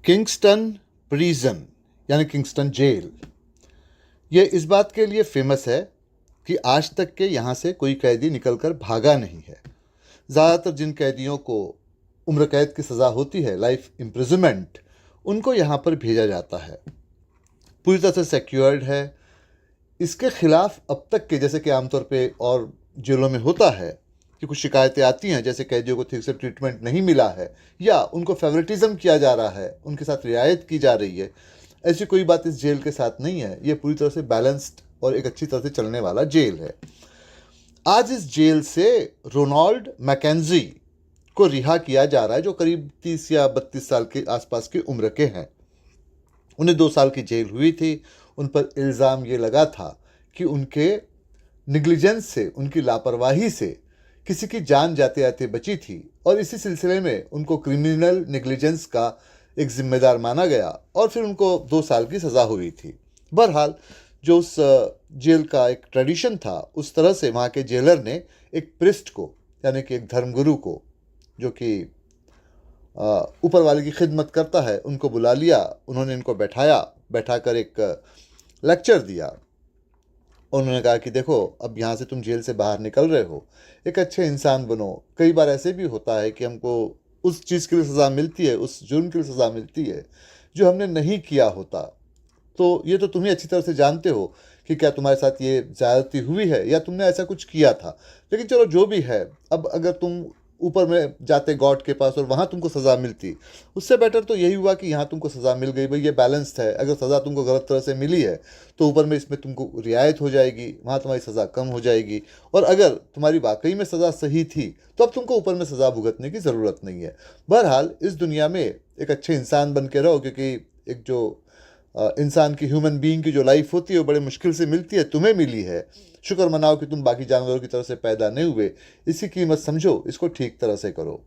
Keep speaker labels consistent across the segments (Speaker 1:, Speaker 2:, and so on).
Speaker 1: Kingston prison यानी Kingston jail, ये इस बात के लिए फेमस है कि आज तक के यहाँ से कोई कैदी निकलकर भागा नहीं है। ज़्यादातर जिन कैदियों को उम्र कैद की सज़ा होती है, लाइफ इम्प्रिजनमेंट, उनको यहाँ पर भेजा जाता है। पूरी तरह से सिक्योर्ड है। इसके खिलाफ अब तक के, जैसे कि आमतौर पे और जेलों में होता है कि कुछ शिकायतें आती हैं, जैसे कैदियों को ठीक से ट्रीटमेंट नहीं मिला है या उनको फेवरेटिज्म किया जा रहा है, उनके साथ रियायत की जा रही है, ऐसी कोई बात इस जेल के साथ नहीं है। ये पूरी तरह से बैलेंस्ड और एक अच्छी तरह से चलने वाला जेल है। आज इस जेल से रोनाल्ड मैकेंजी को रिहा किया जा रहा है, जो करीब 30 या 32 साल के आसपास की उम्र के हैं। उन्हें 2 साल की जेल हुई थी। उन पर इल्ज़ाम ये लगा था कि उनके निग्लिजेंस से, उनकी लापरवाही से किसी की जान जाते जाते बची थी और इसी सिलसिले में उनको क्रिमिनल निग्लिजेंस का एक जिम्मेदार माना गया और फिर उनको 2 साल की सज़ा हुई थी। बहरहाल, जो उस जेल का एक ट्रेडिशन था, उस तरह से वहाँ के जेलर ने एक प्रिस्ट को, यानी कि एक धर्मगुरु को, जो कि ऊपर वाले की खिदमत करता है, उनको बुला लिया। उन्होंने इनको बैठाकर एक लेक्चर दिया। उन्होंने कहा कि देखो, अब यहाँ से तुम जेल से बाहर निकल रहे हो, एक अच्छे इंसान बनो। कई बार ऐसे भी होता है कि हमको उस चीज़ के लिए सज़ा मिलती है, उस जुर्म के लिए सज़ा मिलती है जो हमने नहीं किया होता। तो ये तो तुम ही अच्छी तरह से जानते हो कि क्या तुम्हारे साथ ये ज़्यादती हुई है या तुमने ऐसा कुछ किया था। लेकिन चलो, जो भी है, अब अगर तुम ऊपर में जाते गॉड के पास और वहाँ तुमको सज़ा मिलती, उससे बेटर तो यही हुआ कि यहाँ तुमको सज़ा मिल गई। भाई, ये बैलेंस्ड है। अगर सज़ा तुमको गलत तरह से मिली है तो ऊपर में इसमें तुमको रियायत हो जाएगी, वहाँ तुम्हारी सज़ा कम हो जाएगी। और अगर तुम्हारी वाकई में सज़ा सही थी तो अब तुमको ऊपर में सज़ा भुगतने की ज़रूरत नहीं है। बहरहाल, इस दुनिया में एक अच्छे इंसान बन के रहो, क्योंकि एक जो इंसान की, ह्यूमन बीइंग की जो लाइफ होती है वो बड़े मुश्किल से मिलती है, तुम्हें मिली है। शुक्र मनाओ कि तुम बाकी जानवरों की तरह से पैदा नहीं हुए। इसकी कीमत समझो, इसको ठीक तरह से करो।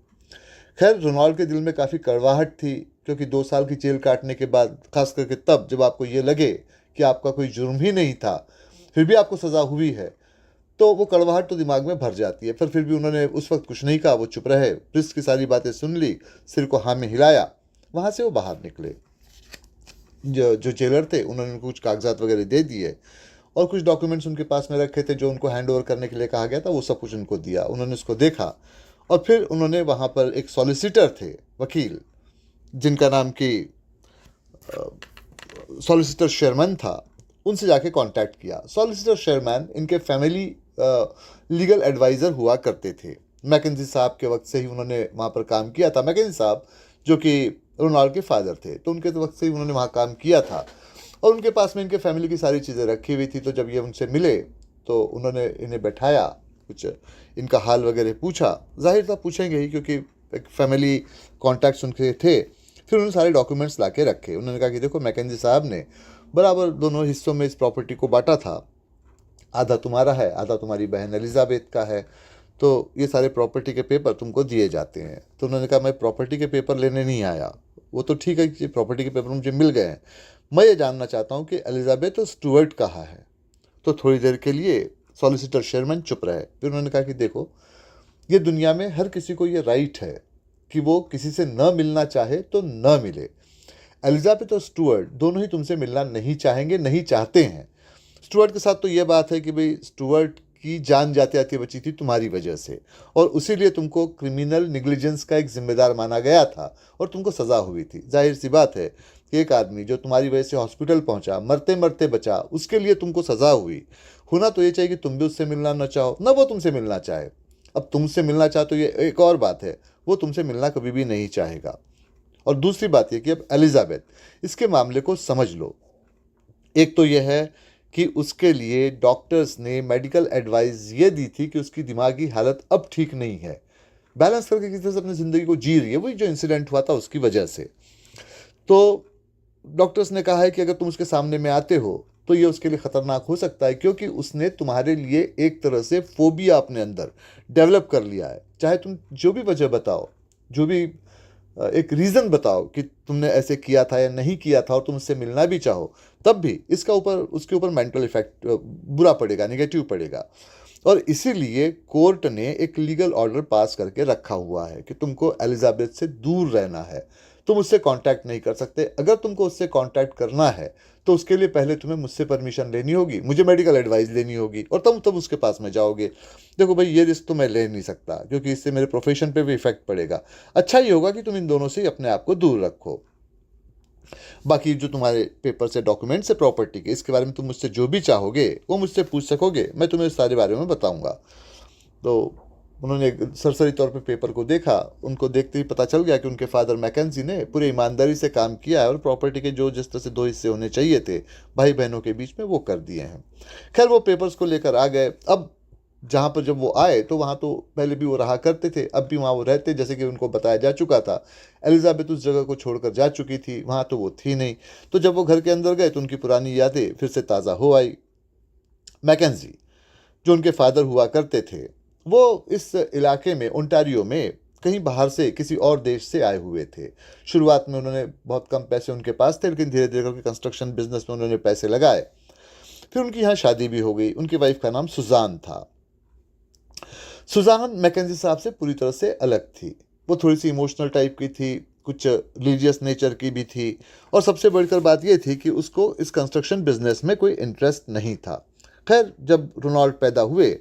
Speaker 1: खैर, रोनाल्ड के दिल में काफ़ी कड़वाहट थी, क्योंकि 2 साल की जेल काटने के बाद, खास करके तब जब आपको ये लगे कि आपका कोई जुर्म ही नहीं था, फिर भी आपको सज़ा हुई है, तो वो कड़वाहट तो दिमाग में भर जाती है। फिर भी उन्होंने उस वक्त कुछ नहीं कहा, वो चुप रहे, प्रिस्ट की सारी बातें सुन ली, सिर को हाँ में हिलाया। वहाँ से वो बाहर निकले। जो जेलर थे, उन्होंने उनको कुछ कागजात वगैरह दे दिए और कुछ डॉक्यूमेंट्स उनके पास में रखे थे जो उनको हैंड ओवर करने के लिए कहा गया था, वो सब कुछ उनको दिया। उन्होंने उसको देखा और फिर उन्होंने वहाँ पर एक सॉलिसिटर थे, वकील, जिनका नाम कि सॉलिसिटर शेरमैन था, उनसे जाके कांटेक्ट किया। सॉलिसिटर शेरमैन इनके फैमिली लीगल एडवाइज़र हुआ करते थे। मैकेंजी साहब के वक्त से ही उन्होंने वहाँ पर काम किया था। मैकेंजी साहब, जो कि रोनाल्ड के फादर थे, तो उनके वक्त से ही उन्होंने वहाँ काम किया था और उनके पास में इनके फैमिली की सारी चीज़ें रखी हुई थी। तो जब ये उनसे मिले तो उन्होंने इन्हें बैठाया, कुछ इनका हाल वगैरह पूछा। जाहिर था पूछेंगे ही, क्योंकि एक फैमिली कॉन्टैक्ट्स उनके थे। फिर उन्होंने सारे डॉक्यूमेंट्स ला के रखे। उन्होंने कहा कि देखो, मैकेंजी साहब ने बराबर दोनों हिस्सों में इस प्रॉपर्टी को बांटा था। आधा तुम्हारा है, आधा तुम्हारी बहन एलिजाबेथ का है। तो ये सारे प्रॉपर्टी के पेपर तुमको दिए जाते हैं। तो उन्होंने कहा, मैं प्रॉपर्टी के पेपर लेने नहीं आया। वो तो ठीक है कि प्रॉपर्टी के पेपर मुझे मिल गए हैं, मैं ये जानना चाहता हूँ कि एलिजाबेथ और स्टुअर्ट कहाँ है। तो थोड़ी देर के लिए सॉलिसिटर शेरमैन चुप रहे। फिर उन्होंने कहा कि देखो, ये दुनिया में हर किसी को ये राइट है कि वो किसी से न मिलना चाहे तो न मिले। एलिजाबेथ और स्टुअर्ट दोनों ही तुमसे मिलना नहीं चाहेंगे, नहीं चाहते हैं। स्टुअर्ट के साथ तो ये बात है कि भाई, स्टुअर्ट की जान जाते जाते बची थी तुम्हारी वजह से, और उसी लिए तुमको क्रिमिनल निग्लिजेंस का एक जिम्मेदार माना गया था और तुमको सज़ा हुई थी। जाहिर सी बात है कि एक आदमी जो तुम्हारी वजह से हॉस्पिटल पहुंचा, मरते मरते बचा, उसके लिए तुमको सज़ा हुई। होना तो ये चाहिए कि तुम भी उससे मिलना न चाहो, न वो तुमसे मिलना चाहे। अब तुमसे मिलना चाहे तो ये एक और बात है, वो तुमसे मिलना कभी भी नहीं चाहेगा। और दूसरी बात यह कि अब एलिजाबेथ, इसके मामले को समझ लो। एक तो यह है कि उसके लिए डॉक्टर्स ने मेडिकल एडवाइस ये दी थी कि उसकी दिमागी हालत अब ठीक नहीं है, बैलेंस करके किसी तरह से अपनी ज़िंदगी को जी रही है, वही जो इंसिडेंट हुआ था उसकी वजह से। तो डॉक्टर्स ने कहा है कि अगर तुम उसके सामने में आते हो तो ये उसके लिए ख़तरनाक हो सकता है, क्योंकि उसने तुम्हारे लिए एक तरह से फोबिया अपने अंदर डेवलप कर लिया है। चाहे तुम जो भी वजह बताओ, जो भी एक रीज़न बताओ कि तुमने ऐसे किया था या नहीं किया था, और तुम उससे मिलना भी चाहो, तब भी इसका ऊपर, उसके ऊपर मेंटल इफेक्ट बुरा पड़ेगा, नेगेटिव पड़ेगा। और इसीलिए कोर्ट ने एक लीगल ऑर्डर पास करके रखा हुआ है कि तुमको एलिजाबेथ से दूर रहना है। तुम उससे कांटेक्ट नहीं कर सकते। अगर तुमको उससे कांटेक्ट करना है तो उसके लिए पहले तुम्हें मुझसे परमिशन लेनी होगी, मुझे मेडिकल एडवाइस लेनी होगी, और तुम तब उसके पास में जाओगे। देखो भाई, ये रिस्क तो मैं ले नहीं सकता क्योंकि इससे मेरे प्रोफेशन पे भी इफेक्ट पड़ेगा। अच्छा ही होगा कि तुम इन दोनों से अपने आप को दूर रखो। बाकी जो तुम्हारे पेपर से डॉक्यूमेंट्स है प्रॉपर्टी के, इसके बारे में तुम मुझसे जो भी चाहोगे वो मुझसे पूछ सकोगे, मैं तुम्हें इस सारे बारे में बताऊंगा। तो उन्होंने एक सरसरी तौर पे पेपर को देखा। उनको देखते ही पता चल गया कि उनके फादर मैकेंजी ने पूरी ईमानदारी से काम किया है और प्रॉपर्टी के जो जिस तरह से 2 हिस्से होने चाहिए थे भाई बहनों के बीच में वो कर दिए हैं। खैर, वो पेपर्स को लेकर आ गए। अब जहाँ पर जब वो आए तो वहाँ तो पहले भी वो रहा करते थे, अब भी वहाँ वो रहते, जैसे कि उनको बताया जा चुका था। एलिजाबेथ उस जगह को छोड़कर जा चुकी थी, वहाँ तो वो थी नहीं। तो जब वो घर के अंदर गए तो उनकी पुरानी यादें फिर से ताज़ा हो आई। मैकेंजी जो उनके फादर हुआ करते थे, वो इस इलाके में ओंटारियो में कहीं बाहर से किसी और देश से आए हुए थे। शुरुआत में उन्होंने बहुत कम पैसे उनके पास थे, लेकिन धीरे धीरे करके कंस्ट्रक्शन बिजनेस में उन्होंने पैसे लगाए। फिर उनकी यहाँ शादी भी हो गई। उनकी वाइफ का नाम सुजान था। सुजान मैकेंजी साहब से पूरी तरह से अलग थी। वो थोड़ी सी इमोशनल टाइप की थी, कुछ रिलीजियस नेचर की भी थी, और सबसे बढ़कर बात यह थी कि उसको इस कंस्ट्रक्शन बिजनेस में कोई इंटरेस्ट नहीं था। खैर, जब रोनाल्ड पैदा हुए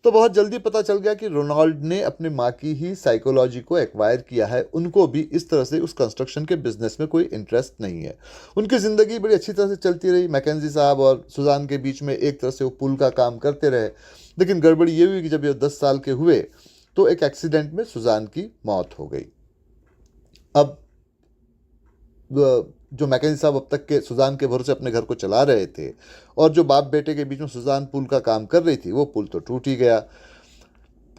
Speaker 1: तो बहुत जल्दी पता चल गया कि रोनाल्ड ने अपने माँ की ही साइकोलॉजी को एक्वायर किया है। उनको भी इस तरह से उस कंस्ट्रक्शन के बिजनेस में कोई इंटरेस्ट नहीं है। उनकी ज़िंदगी बड़ी अच्छी तरह से चलती रही। मैकेंजी साहब और सुजान के बीच में एक तरह से वो पुल का काम करते रहे, लेकिन गड़बड़ी ये हुई कि जब ये 10 साल के हुए तो एक एक्सीडेंट में सुजान की मौत हो गई। अब जो मैकेंजी साहब अब तक के सुजान के भरोसे अपने घर को चला रहे थे, और जो बाप बेटे के बीच में सुजान पुल का काम कर रही थी, वो पुल तो टूट ही गया।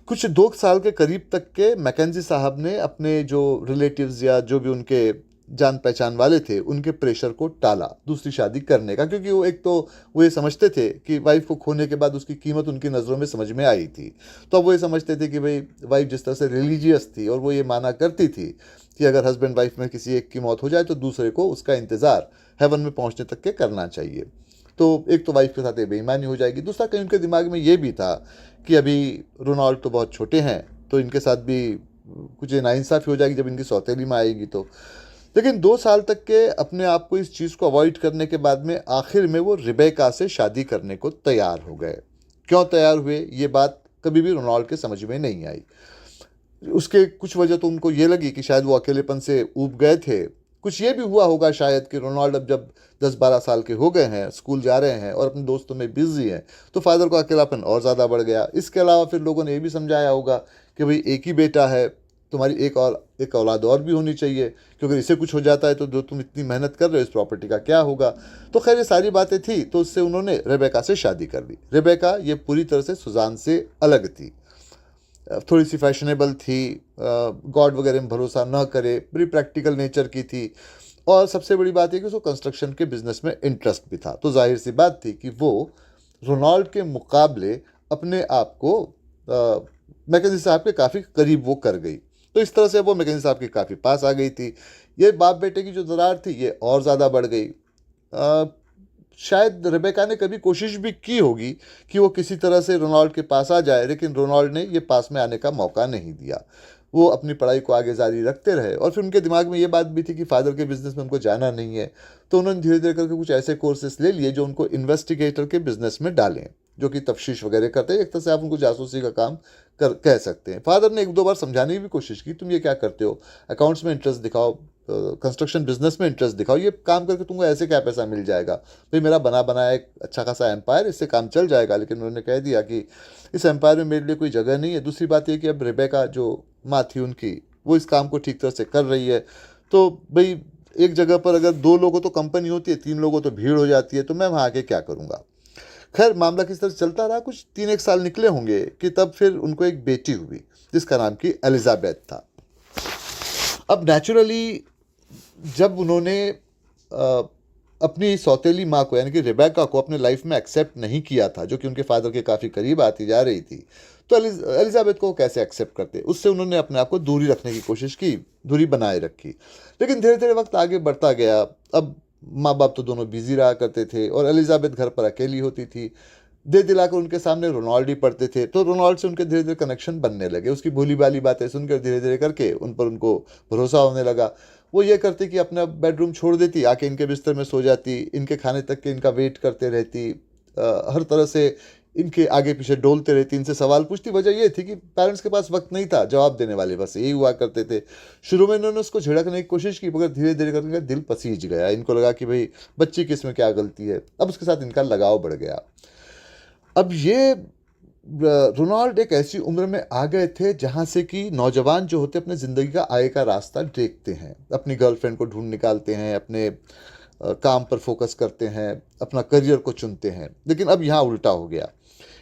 Speaker 1: कुछ 2 साल के करीब तक के मैकेंजी साहब ने अपने जो रिलेटिव्स या जो भी उनके जान पहचान वाले थे उनके प्रेशर को टाला दूसरी शादी करने का, क्योंकि वो एक तो वो ये समझते थे कि वाइफ को खोने के बाद उसकी कीमत उनकी नज़रों में समझ में आई थी। तो अब वो ये समझते थे कि भाई वाइफ जिस तरह से रिलीजियस थी और वो ये माना करती थी कि अगर हस्बैंड वाइफ में किसी एक की मौत हो जाए तो दूसरे को उसका इंतज़ार हेवन में पहुंचने तक के करना चाहिए। तो एक तो वाइफ के साथ ये बेईमानी हो जाएगी, दूसरा कहीं उनके दिमाग में ये भी था कि अभी रोनाल्ड तो बहुत छोटे हैं, तो इनके साथ भी कुछ नाइंसाफ़ी हो जाएगी जब इनकी सौतेली में आएगी तो। लेकिन 2 साल तक के अपने आप को इस चीज़ को अवॉइड करने के बाद में आखिर में वो रिबेका से शादी करने को तैयार हो गए। क्यों तैयार हुए, ये बात कभी भी रोनाल्ड के समझ में नहीं आई। उसके कुछ वजह तो उनको ये लगी कि शायद वो अकेलेपन से ऊब गए थे। कुछ ये भी हुआ होगा शायद कि रोनाल्ड अब जब 10-12 साल के हो गए हैं, स्कूल जा रहे हैं और अपने दोस्तों में बिजी हैं, तो फादर का अकेलापन और ज़्यादा बढ़ गया। इसके अलावा फिर लोगों ने ये भी समझाया होगा कि भाई एक ही बेटा है, तुम्हारी एक औलाद और भी होनी चाहिए, क्योंकि इसे कुछ हो जाता है तो जो तुम इतनी मेहनत कर रहे हो इस प्रॉपर्टी का क्या होगा। तो खैर ये सारी बातें थी, तो उससे उन्होंने रेबेका से शादी कर ली। रेबेका ये पूरी तरह से सुजान से अलग थी, थोड़ी सी फैशनेबल थी, गॉड वगैरह में भरोसा न करे, बड़ी प्रैक्टिकल नेचर की थी, और सबसे बड़ी बात यह कि उसको कंस्ट्रक्शन के बिजनेस में इंटरेस्ट भी था। तो जाहिर सी बात थी कि वो रोनाल्ड के मुकाबले अपने आप को मैकेंजी साहब के काफ़ी करीब वो कर गई। तो इस तरह से वो मैकेंजी साहब के काफ़ी पास आ गई थी। ये बाप बेटे की जो दरार थी ये और ज़्यादा बढ़ गई। शायद रेबेका ने कभी कोशिश भी की होगी कि वो किसी तरह से रोनाल्ड के पास आ जाए, लेकिन रोनाल्ड ने ये पास में आने का मौका नहीं दिया। वो अपनी पढ़ाई को आगे जारी रखते रहे, और फिर उनके दिमाग में ये बात भी थी कि फादर के बिजनेस में उनको जाना नहीं है। तो उन्होंने धीरे धीरे करके कुछ ऐसे कोर्सेस ले लिए जो उनको इन्वेस्टिगेटर के बिजनेस में डालें, जो कि तफ्तीश वगैरह करते हैं। एक तरह से आप उनको जासूसी का काम कह सकते हैं। फादर ने 1-2 बार समझाने की भी कोशिश की, तुम ये क्या करते हो, अकाउंट्स में इंटरेस्ट दिखाओ, कंस्ट्रक्शन बिजनेस में इंटरेस्ट दिखाओ, ये काम करके तुमको ऐसे क्या पैसा मिल जाएगा, भाई मेरा बना बनाया एक अच्छा खासा एम्पायर, इससे काम चल जाएगा। लेकिन उन्होंने कह दिया कि इस एम्पायर में मेरे लिए कोई जगह नहीं है। दूसरी बात ये कि अब रेबेका जो माँ थी उनकी, वो इस काम को ठीक तरह से कर रही है, तो भाई एक जगह पर अगर 2 लोगों तो कंपनी होती है, 3 लोगों तो भीड़ हो जाती है, तो मैं वहाँ आके क्या करूँगा। खैर मामला किस तरह से चलता रहा, कुछ 3-1 साल निकले होंगे कि तब फिर उनको एक बेटी हुई जिसका नाम की एलिजाबेथ था। अब नेचुरली जब उन्होंने अपनी सौतेली माँ को यानी कि रेबेका को अपने लाइफ में एक्सेप्ट नहीं किया था, जो कि उनके फादर के काफ़ी करीब आती जा रही थी, तो एलिजाबेथ को कैसे एक्सेप्ट करते। उससे उन्होंने अपने आप को दूरी रखने की कोशिश की, दूरी बनाए रखी। लेकिन धीरे धीरे वक्त आगे बढ़ता गया। अब माँ बाप तो दोनों बिजी रहा करते थे और एलिजाबेथ घर पर अकेली होती थी। दे दिलाकर उनके सामने रोनाल्ड ही पढ़ते थे, तो रोनाल्ड से उनके धीरे धीरे कनेक्शन बनने लगे। उसकी भोली भाली बातें सुनकर धीरे धीरे करके उन पर उनको भरोसा होने लगा। वो ये करती कि अपना बेडरूम छोड़ देती, आके इनके बिस्तर में सो जाती, इनके खाने तक के इनका वेट करते रहती, हर तरह से इनके आगे पीछे डोलते रहती, इनसे सवाल पूछती। वजह ये थी कि पेरेंट्स के पास वक्त नहीं था जवाब देने वाले, बस यही हुआ करते थे। शुरू में इन्होंने उसको झिड़कने की कोशिश की, मगर धीरे धीरे करके दिल पसीज गया। इनको लगा कि भाई बच्ची की इसमें क्या गलती है। अब उसके साथ इनका लगाव बढ़ गया। अब ये रोनाल्ड एक ऐसी उम्र में आ गए थे जहाँ से कि नौजवान जो होते अपने ज़िंदगी का आय का रास्ता देखते हैं, अपनी गर्लफ्रेंड को ढूंढ निकालते हैं, अपने काम पर फोकस करते हैं, अपना करियर को चुनते हैं। लेकिन अब यहाँ उल्टा हो गया।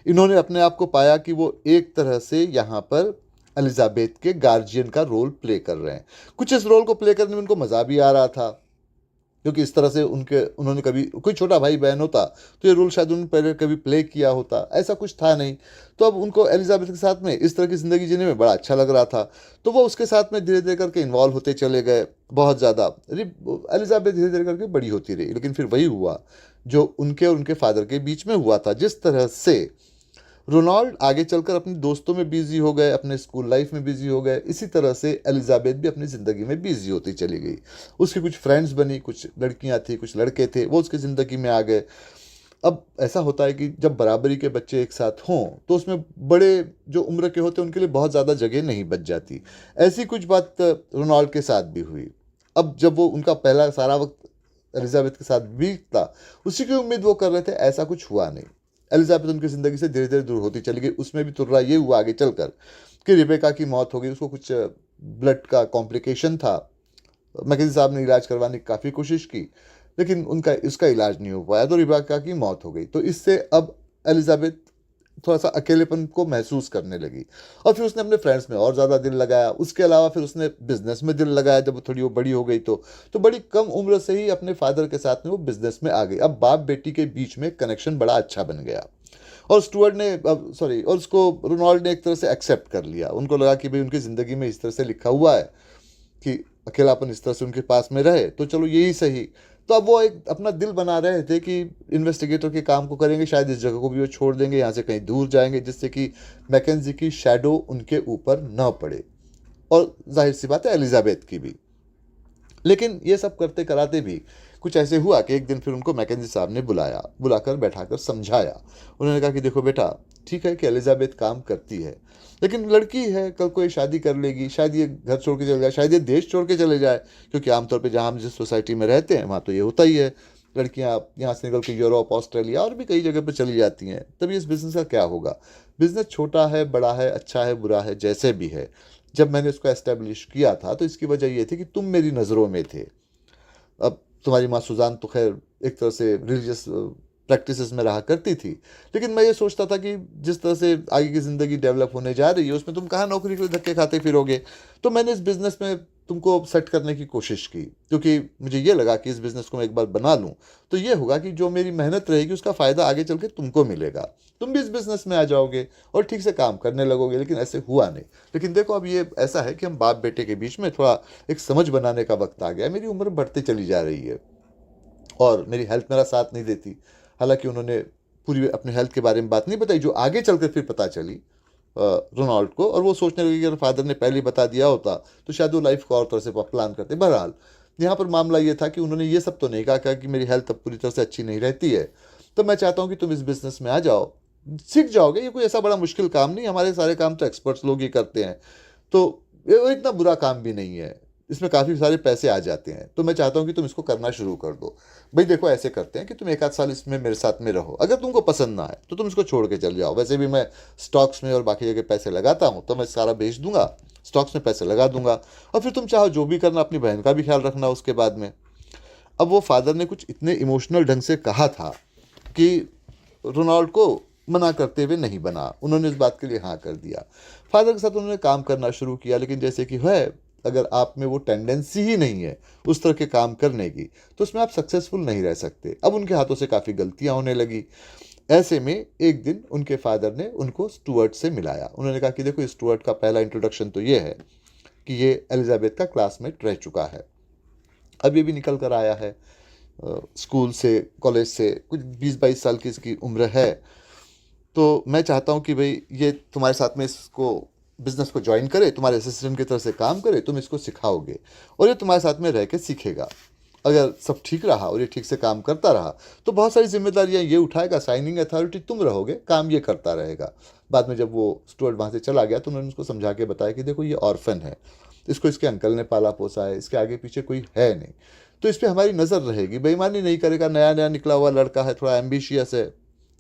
Speaker 1: इन्होंने अपने आप को पाया कि वो एक तरह से यहाँ पर एलिजाबेथ के गार्जियन का रोल प्ले कर रहे हैं। कुछ इस रोल को प्ले करने में उनको मज़ा भी आ रहा था, क्योंकि इस तरह से उन्होंने कभी कोई छोटा भाई बहन होता तो ये रोल शायद उन्होंने पहले कभी प्ले किया होता, ऐसा कुछ था नहीं। तो अब उनको एलिजाबेथ के साथ में इस तरह की ज़िंदगी जीने में बड़ा अच्छा लग रहा था। तो वो उसके साथ में धीरे धीरे करके इन्वॉल्व होते चले गए बहुत ज़्यादा। एलिजाबेथ धीरे धीरे करके बड़ी होती रही, लेकिन फिर वही हुआ जो उनके और उनके फादर के बीच में हुआ था। जिस तरह से रोनाल्ड आगे चलकर अपने दोस्तों में बिजी हो गए, अपने स्कूल लाइफ में बिजी हो गए, इसी तरह से एलिजाबेथ भी अपनी ज़िंदगी में बिजी होती चली गई। उसकी कुछ फ्रेंड्स बनी, कुछ लड़कियां थी, कुछ लड़के थे, वो उसकी ज़िंदगी में आ गए। अब ऐसा होता है कि जब बराबरी के बच्चे एक साथ हों तो उसमें बड़े जो उम्र के होते हैं उनके लिए बहुत ज़्यादा जगह नहीं बच जाती। ऐसी कुछ बात रोनाल्ड के साथ भी हुई। अब जब वो उनका पहला सारा वक्त एलिजाबेथ के साथ बीता, उसी की उम्मीद वो कर रहे थे, ऐसा कुछ हुआ नहीं। एलिजाबेथ उनकी ज़िंदगी से धीरे धीरे दूर होती चली गई। उसमें भी तुर्रा ये हुआ आगे चलकर कि रिबेका की मौत हो गई। उसको कुछ ब्लड का कॉम्प्लिकेशन था। मैकेंजी साहब ने इलाज करवाने की काफ़ी कोशिश की, लेकिन इसका इलाज नहीं हो पाया, तो रिबेका की मौत हो गई। तो इससे अब एलिजाबेथ थोड़ा सा अकेलेपन को महसूस करने लगी, और फिर उसने अपने फ्रेंड्स में और ज़्यादा दिल लगाया। उसके अलावा फिर उसने बिजनेस में दिल लगाया जब वो बड़ी हो गई। तो बड़ी कम उम्र से ही अपने फादर के साथ में वो बिजनेस में आ गई। अब बाप बेटी के बीच में कनेक्शन बड़ा अच्छा बन गया, और स्टुअर्ट ने और उसको रोनाल्ड ने एक तरह से एक्सेप्ट कर लिया। उनको लगा कि भाई उनकी ज़िंदगी में इस तरह से लिखा हुआ है कि अकेलापन इस तरह से उनके पास में रहे, तो चलो यही सही। तो अब वो एक अपना दिल बना रहे थे कि इन्वेस्टिगेटर के काम को करेंगे, शायद इस जगह को भी वो छोड़ देंगे, यहाँ से कहीं दूर जाएंगे, जिससे कि मैकेंजी की शैडो उनके ऊपर न पड़े, और जाहिर सी बात है एलिजाबेथ की भी। लेकिन ये सब करते कराते भी कुछ ऐसे हुआ कि एक दिन फिर उनको मैकेंजी साहब ने बुलाकर बैठाकर समझाया। उन्होंने कहा कि देखो बेटा, ठीक है कि एलिजाबेथ काम करती है, लेकिन लड़की है, कल को ये शादी कर लेगी, शायद ये घर छोड़ के चले जाए, शायद ये देश छोड़ के चले जाए, क्योंकि आमतौर पे जहाँ हम जिस सोसाइटी में रहते हैं वहाँ तो ये होता ही है। लड़कियाँ यहाँ से निकल के यूरोप, ऑस्ट्रेलिया और भी कई जगह पर चली जाती हैं। तभी इस बिज़नेस का क्या होगा। बिज़नेस छोटा है, बड़ा है, अच्छा है, बुरा है, जैसे भी है। जब मैंने इसको एस्टेब्लिश किया था तो इसकी वजह ये थी कि तुम मेरी नज़रों में थे। अब तुम्हारी माँ सुजान तो खैर एक तरह से रिलीजियस प्रैक्टिसेस में रहा करती थी, लेकिन मैं ये सोचता था कि जिस तरह से आगे की ज़िंदगी डेवलप होने जा रही है उसमें तुम कहाँ नौकरी के लिए धक्के खाते फिरोगे। तो मैंने इस बिज़नेस में तुमको सेट करने की कोशिश की, क्योंकि मुझे ये लगा कि इस बिज़नेस को मैं एक बार बना लूँ तो ये होगा कि जो मेरी मेहनत रहेगी उसका फ़ायदा आगे चल के तुमको मिलेगा, तुम भी इस बिज़नेस में आ जाओगे और ठीक से काम करने लगोगे। लेकिन ऐसे हुआ नहीं। लेकिन देखो, अब ये ऐसा है कि हम बाप बेटे के बीच में थोड़ा एक समझ बनाने का वक्त आ गया। मेरी उम्र बढ़ती चली जा रही है और मेरी हेल्थ मेरा साथ नहीं देती। हालांकि उन्होंने पूरी अपने हेल्थ के बारे में बात नहीं बताई, जो आगे चलकर फिर पता चली रोनाल्ड को, और वो सोचने लगे कि अगर फादर ने पहले बता दिया होता तो शायद वो लाइफ को और तरह से प्लान करते। बहरहाल यहाँ पर मामला ये था कि उन्होंने ये सब तो नहीं कहा कि मेरी हेल्थ अब पूरी तरह से अच्छी नहीं रहती है, तो मैं चाहता हूँ कि तुम इस बिज़नेस में आ जाओ, सीख जाओगे। ये कोई ऐसा बड़ा मुश्किल काम नहीं, हमारे सारे काम तो एक्सपर्ट्स लोग ही करते हैं, तो ये इतना बुरा काम भी नहीं है, इसमें काफ़ी सारे पैसे आ जाते हैं। तो मैं चाहता हूँ कि तुम इसको करना शुरू कर दो। भाई देखो, ऐसे करते हैं कि तुम एक आध साल इसमें मेरे साथ में रहो, अगर तुमको पसंद ना आए तो तुम इसको छोड़ के चल जाओ। वैसे भी मैं स्टॉक्स में और बाकी जगह पैसे लगाता हूँ, तो मैं सारा बेच दूंगा, स्टॉक्स में पैसे लगा दूंगा, और फिर तुम चाहो जो भी करना, अपनी बहन का भी ख्याल रखना उसके बाद में। अब वो फादर ने कुछ इतने इमोशनल ढंग से कहा था कि रोनाल्ड को मना करते हुए नहीं बना, उन्होंने इस बात के लिए हाँ कर दिया। फादर के साथ उन्होंने काम करना शुरू किया, लेकिन जैसे कि है, अगर आप में वो टेंडेंसी ही नहीं है उस तरह के काम करने की, तो उसमें आप सक्सेसफुल नहीं रह सकते। अब उनके हाथों से काफ़ी गलतियां होने लगी। ऐसे में एक दिन उनके फादर ने उनको स्टुअर्ट से मिलाया। उन्होंने कहा कि देखो, स्टुअर्ट का पहला इंट्रोडक्शन तो ये है कि ये एलिजाबेथ का क्लासमेट रह चुका है, अब ये भी निकल कर आया है स्कूल से, कॉलेज से, कुछ 20-22 साल की इसकी उम्र है। तो मैं चाहता हूँ कि भाई ये तुम्हारे साथ में इसको बिजनेस को ज्वाइन करे, तुम्हारे असिस्टेंट की तरह से काम करे, तुम इसको सिखाओगे और ये तुम्हारे साथ में रह के सीखेगा। अगर सब ठीक रहा और ये ठीक से काम करता रहा तो बहुत सारी जिम्मेदारियां ये उठाएगा, साइनिंग अथॉरिटी तुम रहोगे, काम ये करता रहेगा। बाद में जब वो स्टुअर्ट वहाँ से चला गया तो उन्होंने उसको समझा के बताया कि देखो ये ऑर्फन है, इसको इसके अंकल ने पाला पोसा है, इसके आगे पीछे कोई है नहीं, तो इस पर हमारी नज़र रहेगी, बेईमानी नहीं करेगा, नया नया निकला हुआ लड़का है, थोड़ा एम्बिशियस है,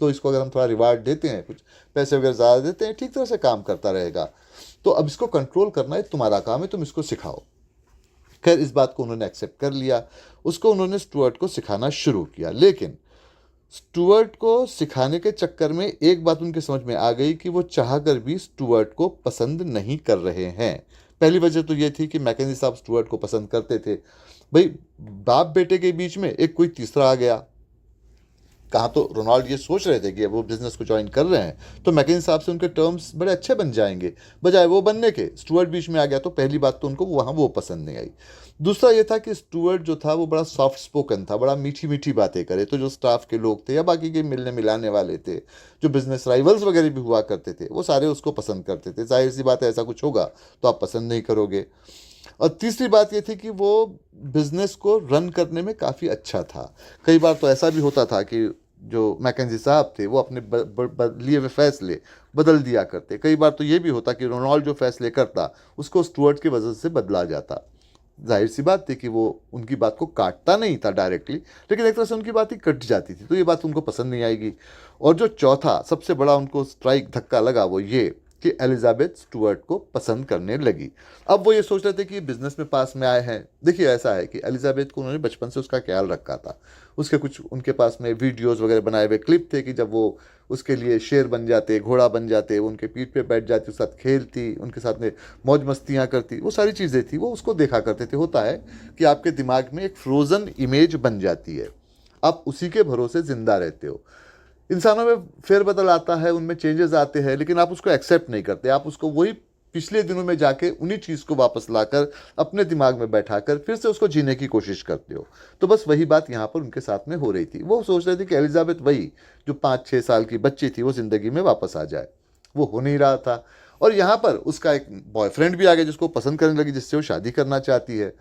Speaker 1: तो इसको अगर हम थोड़ा रिवार्ड देते हैं, कुछ पैसे वगैरह ज़्यादा देते हैं, ठीक तरह से काम करता रहेगा। तो अब इसको कंट्रोल करना है तुम्हारा काम है, तुम इसको सिखाओ। खैर इस बात को उन्होंने एक्सेप्ट कर लिया, उसको उन्होंने स्टुअर्ट को सिखाना शुरू किया। लेकिन स्टुअर्ट को सिखाने के चक्कर में एक बात उनके समझ में आ गई कि वो चाहकर भी स्टुअर्ट को पसंद नहीं कर रहे हैं। पहली वजह तो ये थी कि मैकेंजी साहब स्टुअर्ट को पसंद करते थे। भाई बाप बेटे के बीच में एक कोई तीसरा आ गया, कहाँ तो रोनाल्ड ये सोच रहे थे कि वो बिजनेस को ज्वाइन कर रहे हैं तो मैकेंजी साहब से उनके टर्म्स बड़े अच्छे बन जाएंगे, बजाय वो बनने के स्टुअर्ट बीच में आ गया। तो पहली बात तो उनको वहाँ वो पसंद नहीं आई। दूसरा ये था कि स्टुअर्ट जो था वो बड़ा सॉफ्ट स्पोकन था, बड़ा मीठी मीठी बातें करे, तो जो स्टाफ के लोग थे या बाकी के मिलने मिलाने वाले थे, जो बिजनेस राइवल्स वगैरह भी हुआ करते थे, वो सारे उसको पसंद करते थे। जाहिर सी बात है ऐसा कुछ होगा तो आप पसंद नहीं करोगे। और तीसरी बात ये थी कि वो बिजनेस को रन करने में काफ़ी अच्छा था। कई बार तो ऐसा भी होता था कि जो मैकेंजी साहब थे वो अपने लिए हुए फैसले बदल दिया करते। कई बार तो ये भी होता कि रोनाल्ड जो फैसले करता उसको स्टुअर्ट की वजह से बदला जाता। जाहिर सी बात थी कि वो उनकी बात को काटता नहीं था डायरेक्टली, लेकिन एक तरह से उनकी बात ही कट जाती थी, तो ये बात उनको पसंद नहीं आएगी। और जो चौथा सबसे बड़ा उनको स्ट्राइक धक्का लगा वो ये कि एलिजाबेथ स्टुअर्ट को पसंद करने लगी। अब वो ये सोच रहे थे कि बिजनेस में पास में आए हैं। देखिए ऐसा है कि एलिजाबेथ को उन्होंने बचपन से उसका ख्याल रखा था, उसके कुछ उनके पास में वीडियोस वगैरह बनाए हुए क्लिप थे कि जब वो उसके लिए शेर बन जाते, घोड़ा बन जाते, वो उनके पीठ पे बैठ जाती, उसके साथ खेलती, उनके साथ में मौज मस्तियाँ करती, वो सारी चीज़ें थी, वो उसको देखा करते थे। होता है कि आपके दिमाग में एक फ्रोज़न इमेज बन जाती है, आप उसी के भरोसे ज़िंदा रहते हो। इंसानों में फेरबदल आता है, उनमें चेंजेस आते हैं, लेकिन आप उसको एक्सेप्ट नहीं करते, आप उसको वही पिछले दिनों में जाके उन्हीं चीज़ को वापस लाकर अपने दिमाग में बैठाकर फिर से उसको जीने की कोशिश करते हो। तो बस वही बात यहाँ पर उनके साथ में हो रही थी। वो सोच रहे थे कि एलिजाबेथ वही जो 5-6 साल की बच्ची थी वो ज़िंदगी में वापस आ जाए, वो हो नहीं रहा था। और यहाँ पर उसका एक बॉयफ्रेंड भी आ गया जिसको पसंद करने लगी, जिससे वो शादी करना चाहती है।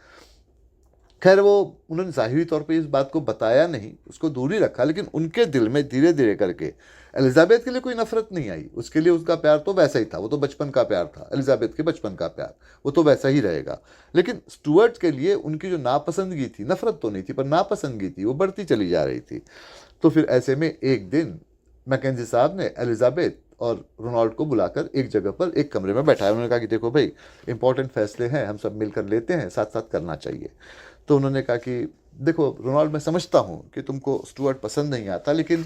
Speaker 1: खैर वो उन्होंने ज़ाहिरी तौर पे इस बात को बताया नहीं, उसको दूर ही रखा, लेकिन उनके दिल में धीरे धीरे करके एलिजाबेथ के लिए कोई नफरत नहीं आई। उसके लिए उसका प्यार तो वैसा ही था, वो तो बचपन का प्यार था, एलिजाबेथ के बचपन का प्यार, वो तो वैसा ही रहेगा। लेकिन स्टुअर्ट के लिए उनकी जो नापसंदगी थी, नफरत तो नहीं थी पर नापसंदगी थी, वो बढ़ती चली जा रही थी। तो फिर ऐसे में एक दिन मैकेंजी साहब ने एलिजाबेथ और रोनाल्ड को बुलाकर एक जगह पर एक कमरे में बैठाया। उन्होंने कहा कि देखो भाई, इंपॉर्टेंट फैसले हैं, हम सब मिलकर लेते हैं, साथ साथ करना चाहिए। तो उन्होंने कहा कि देखो रोनाल्ड, मैं समझता हूँ कि तुमको स्टुअर्ट पसंद नहीं आता, लेकिन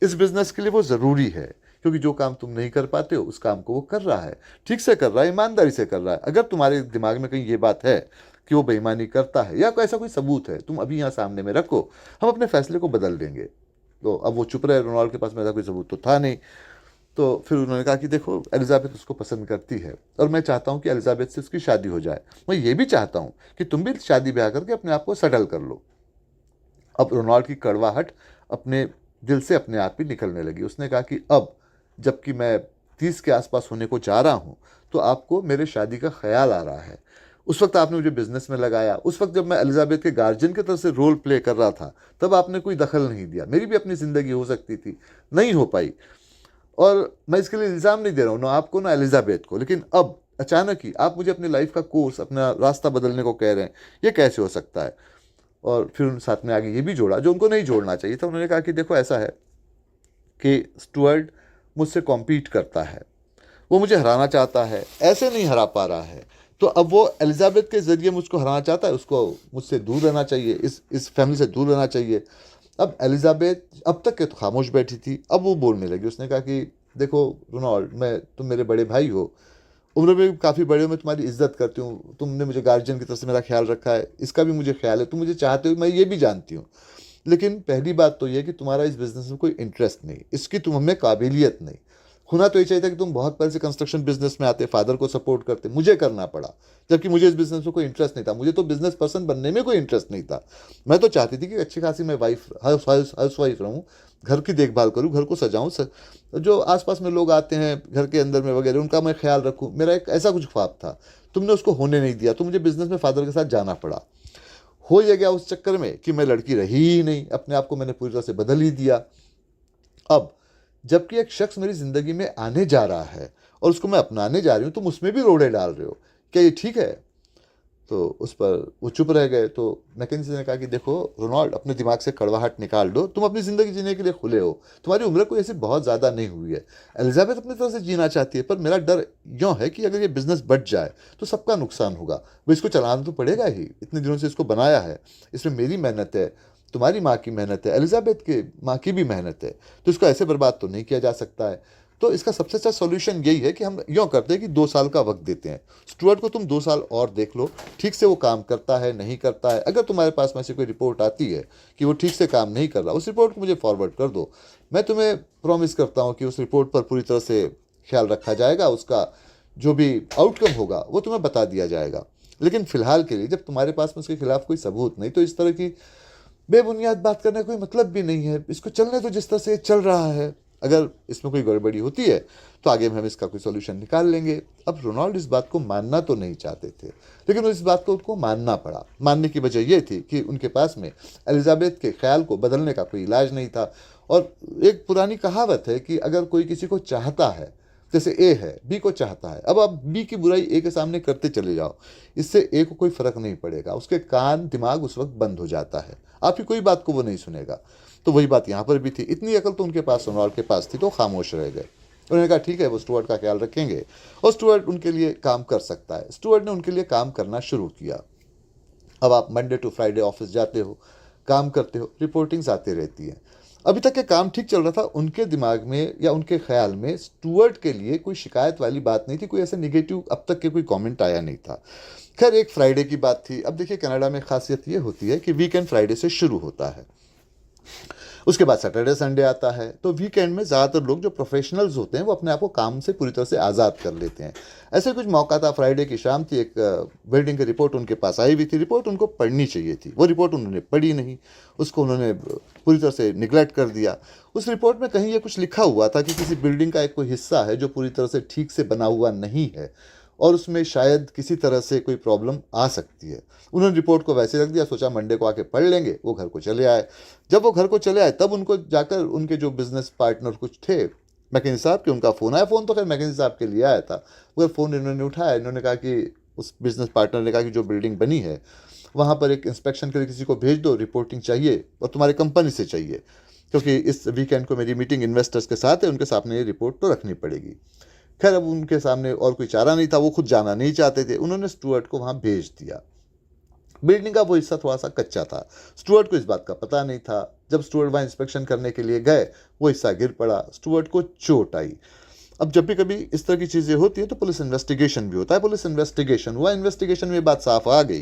Speaker 1: इस बिज़नेस के लिए वो ज़रूरी है, क्योंकि जो काम तुम नहीं कर पाते हो उस काम को वो कर रहा है, ठीक से कर रहा है, ईमानदारी से कर रहा है। अगर तुम्हारे दिमाग में कहीं ये बात है कि वो बेईमानी करता है या कोई ऐसा कोई सबूत है, तुम अभी यहाँ सामने में रखो, हम अपने फैसले को बदल देंगे। तो अब वो चुप रहे, रोनाल्ड के पास में ऐसा कोई सबूत तो था नहीं। तो फिर उन्होंने कहा कि देखो एलिजाबेथ उसको पसंद करती है और मैं चाहता हूँ कि एलिजाबेथ से उसकी शादी हो जाए। मैं ये भी चाहता हूँ कि तुम भी शादी ब्याह करके अपने आप को सेटल कर लो। अब रोनाल्ड की कड़वाहट अपने दिल से अपने आप ही निकलने लगी। उसने कहा कि अब जबकि मैं 30 के आसपास होने को जा रहा हूँ तो आपको मेरे शादी का ख्याल आ रहा है। उस वक्त आपने मुझे बिजनेस में लगाया, उस वक्त जब मैं एलिजाबेथ के गार्जियन की तरफ से रोल प्ले कर रहा था तब आपने कोई दखल नहीं दिया। मेरी भी अपनी ज़िंदगी हो सकती थी, नहीं हो पाई, और मैं इसके लिए इल्ज़ाम नहीं दे रहा हूँ ना आपको ना एलिजाबेथ को, लेकिन अब अचानक ही आप मुझे अपनी लाइफ का कोर्स, अपना रास्ता बदलने को कह रहे हैं, ये कैसे हो सकता है। और फिर उन साथ में आगे ये भी जोड़ा जो उनको नहीं जोड़ना चाहिए था। उन्होंने कहा कि देखो ऐसा है कि स्टुअर्ट मुझसे कॉम्पीट करता है, वो मुझे हराना चाहता है, ऐसे नहीं हरा पा रहा है, तो अब वो एलिजाबेथ के ज़रिए मुझको हराना चाहता है, उसको मुझसे दूर रहना चाहिए, इस फैमिली से दूर रहना चाहिए। अब एलिजाबेथ अब तक के तो खामोश बैठी थी, अब वो बोलने लगी। उसने कहा कि देखो रोनाल्ड, तुम मेरे बड़े भाई हो, उम्र में भी काफ़ी बड़े हो, मैं तुम्हारी इज्जत करती हूँ, तुमने मुझे गार्जियन की तरफ से मेरा ख्याल रखा है, इसका भी मुझे ख्याल है, तुम मुझे चाहते हो, मैं ये भी जानती हूँ। लेकिन पहली बात तो ये कि तुम्हारा इस बिज़नेस में कोई इंटरेस्ट नहीं, इसकी तुम हमें काबिलियत नहीं, होना तो ये चाहिए था कि तुम बहुत पहले से कंस्ट्रक्शन बिजनेस में आते, फादर को सपोर्ट करते, मुझे करना पड़ा, जबकि मुझे इस बिजनेस में कोई इंटरेस्ट नहीं था, मुझे तो बिजनेस पर्सन बनने में कोई इंटरेस्ट नहीं था। मैं तो चाहती थी कि अच्छी खासी मैं हाउस वाइफ रहूँ, घर की देखभाल करूँ, घर को सजाऊँ, जो आसपास में लोग आते हैं घर के अंदर में वगैरह उनका मैं ख्याल रखूँ, मेरा एक ऐसा कुछ ख्वाब था। तुमने उसको होने नहीं दिया, तो मुझे बिजनेस में फादर के साथ जाना पड़ा। हो ये गया उस चक्कर में कि मैं लड़की रही ही नहीं, अपने आप को मैंने पूरी तरह से बदल ही दिया। अब जबकि एक शख्स मेरी ज़िंदगी में आने जा रहा है और उसको मैं अपनाने जा रही हूँ, तुम उसमें भी रोड़े डाल रहे हो, क्या ये ठीक है? तो उस पर वो चुप रह गए। तो मैकेंजी ने कहा कि देखो रोनाल्ड, अपने दिमाग से कड़वाहट निकाल दो, तुम अपनी ज़िंदगी जीने के लिए खुले हो, तुम्हारी उम्र कोई ऐसी बहुत ज़्यादा नहीं हुई है। एलिजाबेथ अपनी तरह से जीना चाहती है, पर मेरा डर यूँ है कि अगर ये बिज़नेस बढ़ जाए तो सबका नुकसान होगा। वो इसको चलाना तो पड़ेगा ही, इतने दिनों से इसको बनाया है, इसमें मेरी मेहनत है, तुम्हारी माँ की मेहनत है, एलिजाबेथ के माँ की भी मेहनत है, तो इसको ऐसे बर्बाद तो नहीं किया जा सकता है। तो इसका सबसे अच्छा सॉल्यूशन यही है कि हम यूँ करते हैं कि 2 साल का वक्त देते हैं स्टुअर्ट को, तुम 2 साल और देख लो, ठीक से वो काम करता है नहीं करता है। अगर तुम्हारे पास में से कोई रिपोर्ट आती है कि वो ठीक से काम नहीं कर रहा, उस रिपोर्ट को मुझे फॉरवर्ड कर दो। मैं तुम्हें प्रॉमिस करता हूँ कि उस रिपोर्ट पर पूरी तरह से ख्याल रखा जाएगा, उसका जो भी आउटकम होगा वो तुम्हें बता दिया जाएगा। लेकिन फ़िलहाल के लिए जब तुम्हारे पास में उसके खिलाफ कोई सबूत नहीं, तो इस तरह की बेबुनियाद बात करने का कोई मतलब भी नहीं है। इसको चलने तो जिस तरह से ये चल रहा है, अगर इसमें कोई गड़बड़ी होती है तो आगे में हम इसका कोई सॉल्यूशन निकाल लेंगे। अब रोनाल्ड इस बात को मानना तो नहीं चाहते थे, लेकिन इस बात को उनको मानना पड़ा। मानने की वजह यह थी कि उनके पास में एलिजाबेथ के ख्याल को बदलने का कोई इलाज नहीं था। और एक पुरानी कहावत है कि अगर कोई किसी को चाहता है, जैसे ए है बी को चाहता है, अब आप बी की बुराई ए के सामने करते चले जाओ, इससे ए को कोई फर्क नहीं पड़ेगा, उसके कान दिमाग उस वक्त बंद हो जाता है, आपकी कोई बात को वो नहीं सुनेगा। तो वही बात यहाँ पर भी थी। इतनी अकल तो उनके पास, रोनाल्ड के पास थी, तो खामोश रह गए। उन्होंने कहा ठीक है, वो स्टुअर्ट का ख्याल रखेंगे और स्टुअर्ट उनके लिए काम कर सकता है। स्टुअर्ट ने उनके लिए काम करना शुरू किया। अब आप मंडे टू फ्राइडे ऑफिस जाते हो, काम करते हो, रिपोर्टिंग्स आती रहती हैं। अभी तक के काम ठीक चल रहा था। उनके दिमाग में या उनके ख्याल में स्टुअर्ट के लिए कोई शिकायत वाली बात नहीं थी, कोई ऐसा निगेटिव अब तक के कोई कमेंट आया नहीं था। खैर, एक फ्राइडे की बात थी। अब देखिए, कनाडा में खासियत ये होती है कि वीकेंड फ्राइडे से शुरू होता है, उसके बाद सैटरडे संडे आता है। तो वीकेंड में ज़्यादातर लोग जो प्रोफेशनल्स होते हैं वो अपने आप को काम से पूरी तरह से आज़ाद कर लेते हैं। ऐसे कुछ मौका था, फ्राइडे की शाम थी, एक बिल्डिंग की रिपोर्ट उनके पास आई हुई थी। रिपोर्ट उनको पढ़नी चाहिए थी, वो रिपोर्ट उन्होंने पढ़ी नहीं, उसको उन्होंने पूरी तरह से निगलेक्ट कर दिया। उस रिपोर्ट में कहीं ये कुछ लिखा हुआ था कि किसी बिल्डिंग का एक कोई हिस्सा है जो पूरी तरह से ठीक से बना हुआ नहीं है और उसमें शायद किसी तरह से कोई प्रॉब्लम आ सकती है। उन्होंने रिपोर्ट को वैसे रख दिया, सोचा मंडे को आके पढ़ लेंगे। वो घर को चले आए। जब वो घर को चले आए तब उनको जाकर उनके जो बिजनेस पार्टनर कुछ थे मैकेंजी साहब के, उनका फ़ोन आया। फ़ोन तो खैर मैकेंजी साहब के लिए आया था, मगर फ़ोन इन्होंने उठाया। इन्होंने कहा कि उस बिजनेस पार्टनर ने कहा कि जो बिल्डिंग बनी है वहाँ पर एक इंस्पेक्शन के लिए किसी को भेज दो, रिपोर्टिंग चाहिए और तुम्हारी कंपनी से चाहिए, क्योंकि इस वीकेंड को मेरी मीटिंग इन्वेस्टर्स के साथ है, उनके सामने ये रिपोर्ट तो रखनी पड़ेगी। खैर, अब उनके सामने और कोई चारा नहीं था, वो खुद जाना नहीं चाहते थे। उन्होंने स्टुअर्ट को वहाँ भेज दिया। बिल्डिंग का वो हिस्सा थोड़ा सा कच्चा था, स्टुअर्ट को इस बात का पता नहीं था। जब स्टुअर्ट वहाँ इंस्पेक्शन करने के लिए गए, वो हिस्सा गिर पड़ा, स्टुअर्ट को चोट आई। अब जब भी कभी इस तरह की चीज़ें होती हैं तो पुलिस इन्वेस्टिगेशन भी होता है। पुलिस इन्वेस्टिगेशन हुआ, इन्वेस्टिगेशन में बात साफ आ गई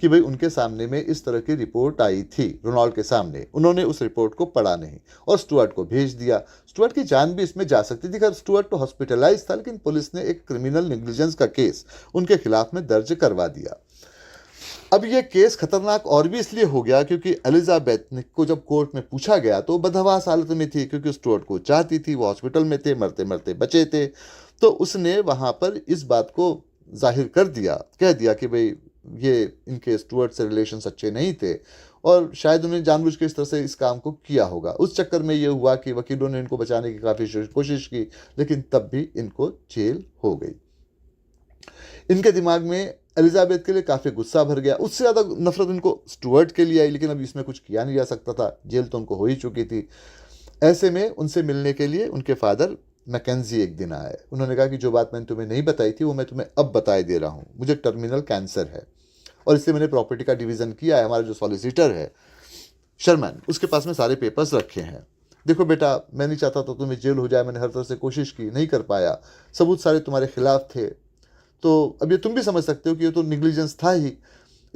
Speaker 1: कि भाई उनके सामने में इस तरह की रिपोर्ट आई थी रोनाल्ड के सामने, उन्होंने उस रिपोर्ट को पढ़ा नहीं और स्टुअर्ट को भेज दिया। स्टुअर्ट की जान भी इसमें जा सकती थी। खैर, स्टुअर्ट तो हॉस्पिटलाइज था, लेकिन पुलिस ने एक क्रिमिनल नेग्लिजेंस का केस उनके खिलाफ में दर्ज करवा दिया। अब ये केस खतरनाक और भी इसलिए हो गया क्योंकि एलिजाबेथ को जब कोर्ट में पूछा गया तो बदहवास हालत में थी, क्योंकि स्टुअर्ट को चाहती थी, वो हॉस्पिटल में थे, मरते मरते बचे थे। तो उसने वहाँ पर इस बात को जाहिर कर दिया, कह दिया कि भाई ये इनके स्टुअर्ट से रिलेशंस अच्छे नहीं थे और शायद उन्होंने जानबूझ के इस तरह से इस काम को किया होगा। उस चक्कर में ये हुआ कि वकीलों ने इनको बचाने की काफ़ी कोशिश की, लेकिन तब भी इनको जेल हो गई। इनके दिमाग में एलिजाबेथ के लिए काफ़ी गुस्सा भर गया। उससे ज़्यादा नफरत इनको स्टुअर्ट के लिए आई, लेकिन अब इसमें कुछ किया नहीं जा सकता था, जेल तो उनको हो ही चुकी थी। ऐसे में उनसे मिलने के लिए उनके फादर मैकेंजी एक दिन आए। उन्होंने कहा कि जो बात मैंने तुम्हें नहीं बताई थी वो मैं तुम्हें अब बताए दे रहा हूँ। मुझे टर्मिनल कैंसर है और इसलिए मैंने प्रॉपर्टी का डिवीज़न किया है। हमारा जो सॉलिसिटर है शर्मन, उसके पास में सारे पेपर्स रखे हैं। देखो बेटा, मैं नहीं चाहता तो तुम्हें जेल हो जाए, मैंने हर तरह से कोशिश की, नहीं कर पाया, सबूत सारे तुम्हारे खिलाफ थे। तो अब ये तुम भी समझ सकते हो कि ये तो निग्लिजेंस था ही,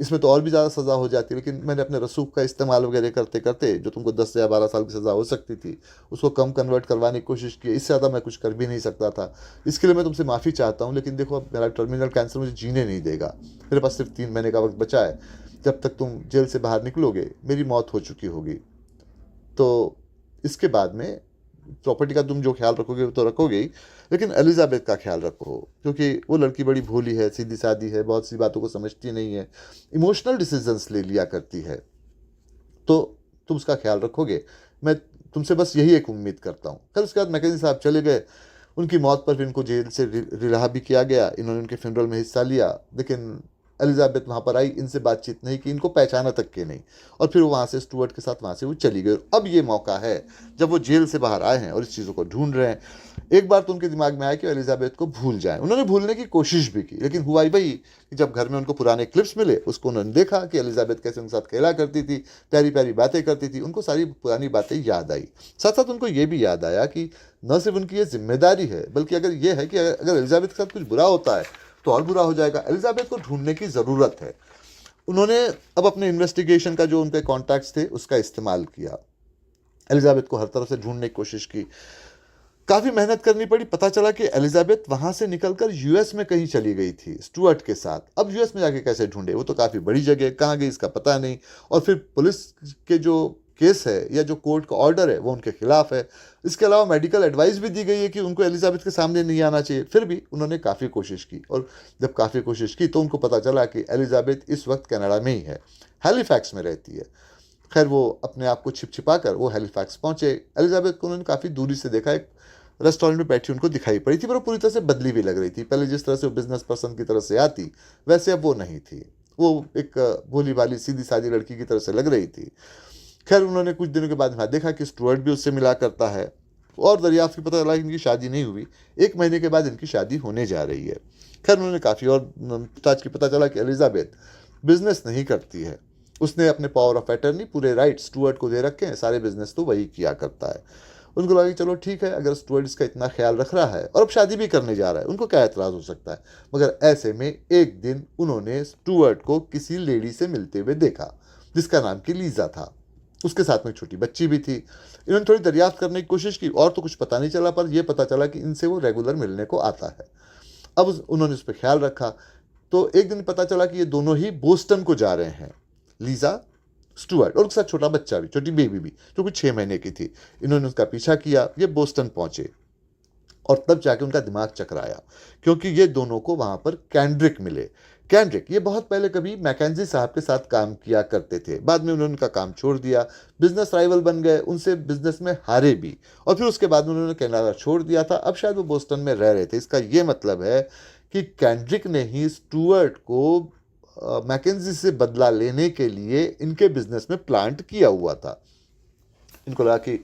Speaker 1: इसमें तो और भी ज़्यादा सज़ा हो जाती, लेकिन मैंने अपने रसूख का इस्तेमाल वगैरह करते करते जो तुमको 10 या 12 साल की सज़ा हो सकती थी उसको कम कन्वर्ट करवाने की कोशिश की। इससे ज़्यादा मैं कुछ कर भी नहीं सकता था। इसके लिए मैं तुमसे माफ़ी चाहता हूँ, लेकिन देखो अब मेरा टर्मिनल कैंसर मुझे जीने नहीं देगा। मेरे पास सिर्फ 3 महीने का वक्त बचा है। जब तक तुम जेल से बाहर निकलोगे मेरी मौत हो चुकी होगी। तो इसके बाद में प्रॉपर्टी का तुम जो ख्याल रखोगे वो तो रखोगे ही, लेकिन एलिजाबेथ का ख्याल रखो, क्योंकि वो लड़की बड़ी भोली है, सीधी सादी है, बहुत सी बातों को समझती नहीं है, इमोशनल डिसीजंस ले लिया करती है। तो तुम उसका ख्याल रखोगे, मैं तुमसे बस यही एक उम्मीद करता हूँ। फिर उसके बाद मैकेजी साहब चले गए। उनकी मौत पर भी इनको जेल से रिहा भी किया गया। इन्होंने उनके फ्यूनरल में हिस्सा लिया, लेकिन एलिजाबेथ वहाँ पर आई, इनसे बातचीत नहीं की, इनको पहचाना तक के नहीं। और फिर वो वहाँ से स्टुअर्ट के साथ वहाँ से वो चली गई। अब ये मौका है जब वो जेल से बाहर आए हैं और इस चीज़ों को ढूंढ रहे हैं। एक बार तो उनके दिमाग में आया कि एलिजाबेथ को भूल जाएं। उन्होंने भूलने की कोशिश भी की, लेकिन हुआ ही वही कि जब घर में उनको पुराने क्लिप्स मिले, उसको उन्होंने देखा कि एलिजाबेथ कैसे उनके साथ खेला करती थी, प्यारी प्यारी बातें करती थी। उनको सारी पुरानी बातें याद आई। साथ साथ उनको ये भी याद आया कि न सिर्फ उनकी ये जिम्मेदारी है, बल्कि अगर ये है कि अगर एलिजाबेथ के साथ कुछ बुरा होता है तो और बुरा हो जाएगा। एलिजाबेथ को ढूंढने की ज़रूरत है। उन्होंने अब अपने इन्वेस्टिगेशन का जो उनके कॉन्टैक्ट्स थे उसका इस्तेमाल किया। एलिजाबेथ को हर तरफ से ढूंढने की कोशिश की। काफ़ी मेहनत करनी पड़ी। पता चला कि एलिजाबेथ वहाँ से निकलकर यूएस में कहीं चली गई थी स्टुअर्ट के साथ। अब यूएस में जाके कैसे ढूंढे, वो तो काफ़ी बड़ी जगह, कहाँ गई इसका पता नहीं। और फिर पुलिस के जो केस है या जो कोर्ट का ऑर्डर है वो उनके खिलाफ है। इसके अलावा मेडिकल एडवाइस भी दी गई है कि उनको एलिजाबेथ के सामने नहीं आना चाहिए। फिर भी उन्होंने काफ़ी कोशिश की, और जब काफ़ी कोशिश की तो उनको पता चला कि एलिजाबेथ इस वक्त कनाडा में ही है, हैलिफैक्स में रहती है। खैर वो अपने आप को छिप छिपा कर वो हैलिफैक्स पहुंचे। एलिजाबेथ को उन्होंने काफ़ी दूरी से देखा। एक रेस्टोरेंट में बैठी उनको दिखाई पड़ी थी, पर वो पूरी तरह से बदली भी लग रही थी। पहले जिस तरह से वो बिजनेस पर्सन की तरह से आती, वैसे अब वो नहीं थी। वो एक भोली भाली सीधी सादी लड़की की तरह से लग रही थी। खैर उन्होंने कुछ दिनों के बाद वहाँ देखा कि स्टुअर्ट भी उससे मिला करता है, और दरियाफ्त की पता चला कि इनकी शादी नहीं हुई। 1 महीने के बाद इनकी शादी होने जा रही है। खैर उन्होंने काफ़ी और पूछताछ की, पता चला कि एलिजाबेथ बिजनेस नहीं करती है। उसने अपने पावर ऑफ अटर्नी पूरे राइट स्टुअर्ट को दे रखे हैं, सारे बिजनेस तो वही किया करता है। उनको लगा कि चलो ठीक है, अगर स्टुअर्ट इसका इतना ख्याल रख रहा है और अब शादी भी करने जा रहा है, उनको क्या एतराज़ हो सकता है। मगर ऐसे में एक दिन उन्होंने स्टुअर्ट को किसी लेडी से मिलते हुए देखा जिसका नाम कि लीजा था। उसके साथ में एक छोटी बच्ची भी थी। इन्होंने थोड़ी दरियाफ्त करने की कोशिश की, और तो कुछ पता नहीं चला, पर यह पता चला कि इनसे वो रेगुलर मिलने को आता है। अब उन्होंने उस पर ख्याल रखा। तो एक दिन पता चला कि ये दोनों ही बोस्टन को जा रहे हैं, लीजा, स्टुअर्ट, और उसके साथ छोटा बच्चा भी, छोटी बेबी भी, जो कुछ 6 महीने की थी। इन्होंने उसका पीछा किया, ये बोस्टन पहुंचे, और तब जाके उनका दिमाग चकराया, क्योंकि ये दोनों को वहां पर कैंड्रिक मिले। कैंड्रिक ये बहुत पहले कभी मैकेंजी साहब के साथ काम किया करते थे। बाद में उन्होंने उनका काम छोड़ दिया, बिजनेस राइवल बन गए, उनसे बिजनेस में हारे भी, और फिर उसके बाद उन्होंने कनाडा छोड़ दिया था। अब शायद वो बोस्टन में रह रहे थे। इसका ये मतलब है कि कैंड्रिक ने ही स्टुअर्ट को मैकेंजी से बदला लेने के लिए इनके बिजनेस में प्लांट किया हुआ था। इनको लगा कि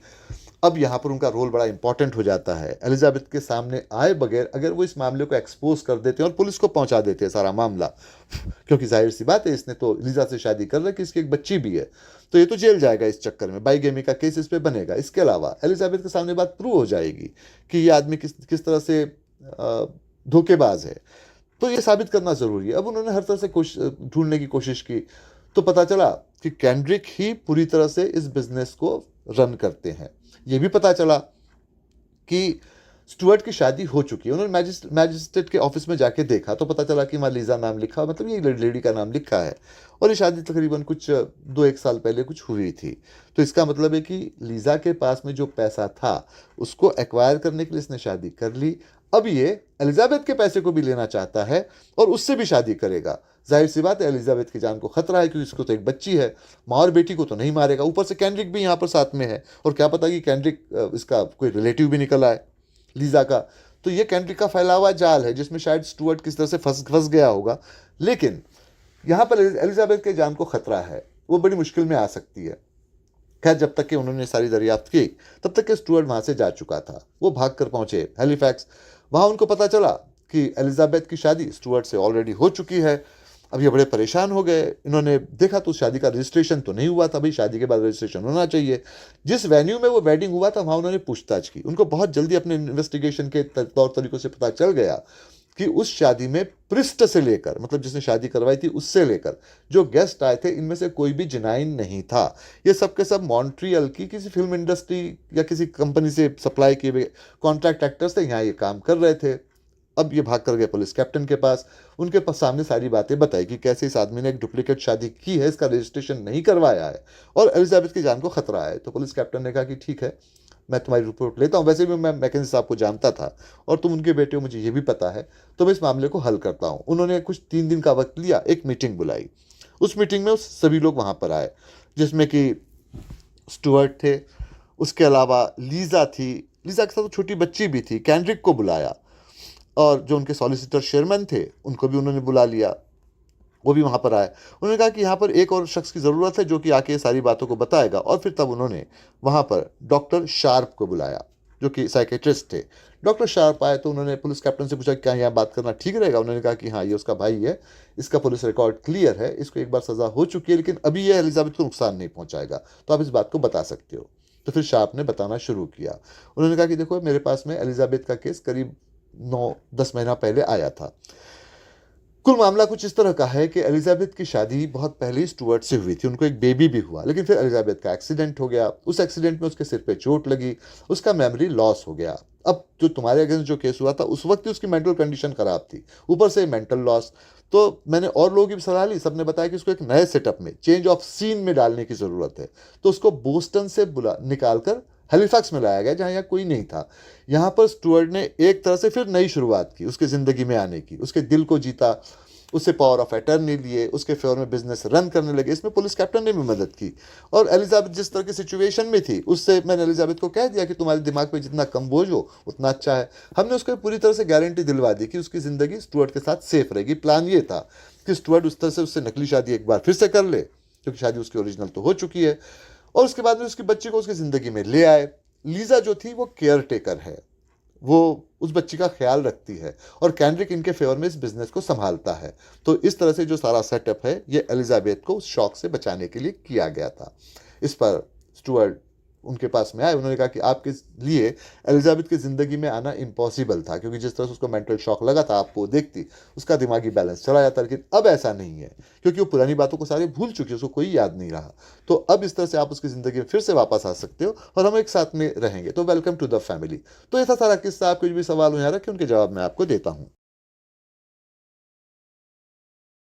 Speaker 1: अब यहाँ पर उनका रोल बड़ा इंपॉर्टेंट हो जाता है। एलिजाबेथ के सामने आए बगैर अगर वो इस मामले को एक्सपोज कर देते हैं और पुलिस को पहुंचा देते हैं सारा मामला, क्योंकि जाहिर सी बात है इसने तो लीजा से शादी कर रखी, इसकी एक बच्ची भी है, तो ये तो जेल जाएगा इस चक्कर में, बाईगेमी का केस इस पे बनेगा। इसके अलावा एलिजाबेथ के सामने बात प्रूव हो जाएगी कि ये आदमी किस तरह से धोखेबाज है। तो ये साबित करना ज़रूरी है। अब उन्होंने हर तरह से ढूंढने की कोशिश की, तो पता चला कि कैंड्रिक ही पूरी तरह से इस बिजनेस को रन करते हैं। ये भी पता चला कि स्टुअर्ट की शादी हो चुकी है। उन्होंने मैजिस्ट्रेट के ऑफिस में जाके देखा तो पता चला कि वहाँ लीजा नाम लिखा, मतलब ये लेडी का नाम लिखा है, और ये शादी तकरीबन कुछ 2-1 साल पहले कुछ हुई थी। तो इसका मतलब है कि लीजा के पास में जो पैसा था उसको एक्वायर करने के लिए इसने शादी कर ली। अब ये एलिजाबेथ के पैसे को भी लेना चाहता है और उससे भी शादी करेगा। जाहिर सी बात है एलिजाबेथ की जान को खतरा है, क्योंकि इसको तो एक बच्ची है, माँ और बेटी को तो नहीं मारेगा। ऊपर से कैंड्रिक भी यहाँ पर साथ में है, और क्या पता कि कैंड्रिक इसका कोई रिलेटिव भी निकल आए लीजा का। तो ये कैंड्रिक का फैला हुआ जाल है जिसमें शायद स्टुअर्ट किस तरह से फंस गया होगा। लेकिन यहाँ पर एलिजाबेथ के जान को खतरा है, वो बड़ी मुश्किल में आ सकती है। खैर जब तक कि उन्होंने सारी दरियाफ्त की तब तक कि स्टुअर्ट वहाँ से जा चुका था। वो भाग कर पहुँचे हैलिफैक्स। वहाँ उनको पता चला कि एलिजाबेथ की शादी स्टुअर्ट से ऑलरेडी हो चुकी है। अब ये बड़े परेशान हो गए। इन्होंने देखा तो शादी का रजिस्ट्रेशन तो नहीं हुआ था। भाई शादी के बाद रजिस्ट्रेशन होना चाहिए। जिस वेन्यू में वो वेडिंग हुआ था वहाँ उन्होंने पूछताछ की। उनको बहुत जल्दी अपने इन्वेस्टिगेशन के तौर तरीकों से पता चल गया कि उस शादी में पृष्ठ से लेकर, मतलब जिसने शादी करवाई थी उससे लेकर जो गेस्ट आए थे, इनमें से कोई भी जिनाइन नहीं था। ये सब के सब मॉन्ट्रियल की किसी फिल्म इंडस्ट्री या किसी कंपनी से सप्लाई किए हुए कॉन्ट्रैक्ट एक्टर्स थे, यहाँ ये काम कर रहे थे। अब ये भाग कर गए पुलिस कैप्टन के पास, उनके पास सामने सारी बातें बताई कि कैसे इस आदमी ने एक डुप्लीकेट शादी की है, इसका रजिस्ट्रेशन नहीं करवाया है और एलिजाबेथ की जान को खतरा है। तो पुलिस कैप्टन ने कहा कि ठीक है, मैं तुम्हारी रिपोर्ट लेता हूँ, वैसे भी मैं मैकेंजी साहब को जानता था और तुम उनके बेटे हो, मुझे ये भी पता है, तो मैं इस मामले को हल करता हूँ। उन्होंने कुछ 3 दिन का वक्त लिया, एक मीटिंग बुलाई। उस मीटिंग में सभी लोग वहाँ पर आए, जिसमें कि स्टुअर्ट थे, उसके अलावा लीज़ा थी, लीज़ा के साथ छोटी बच्ची भी थी, कैंड्रिक को बुलाया, और जो उनके सॉलिसिटर शेयरमैन थे उनको भी उन्होंने बुला लिया, वो भी वहाँ पर आए। उन्होंने कहा कि यहाँ पर एक और शख्स की ज़रूरत है जो कि आके सारी बातों को बताएगा, और फिर तब उन्होंने वहाँ पर डॉक्टर शार्प को बुलाया जो कि साइकेट्रिस्ट थे। डॉक्टर शार्प आए तो उन्होंने पुलिस कैप्टन से पूछा क्या यहाँ बात करना ठीक रहेगा। उन्होंने कहा कि हाँ, ये उसका भाई है, इसका पुलिस रिकॉर्ड क्लियर है, इसको एक बार सज़ा हो चुकी है, लेकिन अभी ये एलिजाबेथ को नुकसान नहीं पहुँचाएगा, तो आप इस बात को बता सकते हो। तो फिर शार्प ने बताना शुरू किया। उन्होंने कहा कि देखो, मेरे पास में एलिजाबेथ का केस करीब 9-10 महीना पहले आया था। कुल मामला कुछ इस तरह का है कि एलिजाबेथ की शादी बहुत पहले स्टुअर्ट से हुई थी, उनको एक बेबी भी हुआ, लेकिन फिर एलिजाबेथ का एक्सीडेंट हो गया। उस एक्सीडेंट में उसके सिर पे चोट लगी, उसका मेमोरी लॉस हो गया। अब जो तुम्हारे अगेंस्ट जो केस हुआ था उस वक्त ही उसकी मेंटल कंडीशन खराब थी, ऊपर से मेंटल लॉस। तो मैंने और लोगों की भी सलाह ली, सबने बताया कि उसको एक नए सेटअप में, चेंज ऑफ सीन में डालने की ज़रूरत है। तो उसको बोस्टन से निकाल कर हैलिफैक्स में लाया गया, जहाँ यहाँ कोई नहीं था। यहाँ पर स्टुअर्ट ने एक तरह से फिर नई शुरुआत की, उसके ज़िंदगी में आने की, उसके दिल को जीता, उससे पावर ऑफ अटर्नी लिए, उसके फेवर में बिजनेस रन करने लगे। इसमें पुलिस कैप्टन ने भी मदद की। और एलिजाबेथ जिस तरह की सिचुएशन में थी, उससे मैंने एलिजाबेथ को कह दिया कि तुम्हारे दिमाग पे जितना कम बोझ हो उतना अच्छा है। हमने उसको पूरी तरह से गारंटी दिलवा दी कि उसकी ज़िंदगी स्टुअर्ट के साथ सेफ रहेगी। प्लान ये था कि स्टुअर्ट उस तरह से उससे नकली शादी एक बार फिर से कर ले, क्योंकि शादी उसकी ओरिजिनल तो हो चुकी है, और उसके बाद में उसकी बच्ची को उसकी ज़िंदगी में ले आए। लीज़ा जो थी वो केयर टेकर है, वो उस बच्ची का ख्याल रखती है, और कैंड्रिक इनके फेवर में इस बिजनेस को संभालता है। तो इस तरह से जो सारा सेटअप है, ये एलिजाबेथ को उस शॉक से बचाने के लिए किया गया था। इस पर स्टुअर्ट उनके पास में आए, उन्होंने कहा कि आपके लिए एलिजाबेथ की ज़िंदगी में आना इम्पॉसिबल था, क्योंकि जिस तरह से उसको मेंटल शॉक लगा था, आपको देखती उसका दिमागी बैलेंस चला जाता, लेकिन अब ऐसा नहीं है, क्योंकि वो पुरानी बातों को सारे भूल चुकी है, उसको कोई याद नहीं रहा। तो अब इस तरह से आप उसकी ज़िंदगी में फिर से वापस आ सकते हो और हम एक साथ में रहेंगे। तो वेलकम टू द फैमिली। तो ऐसा सारा किस्सा, आपको जो भी सवाल हो यहाँ रखे, उनके जवाब मैं आपको देता हूँ।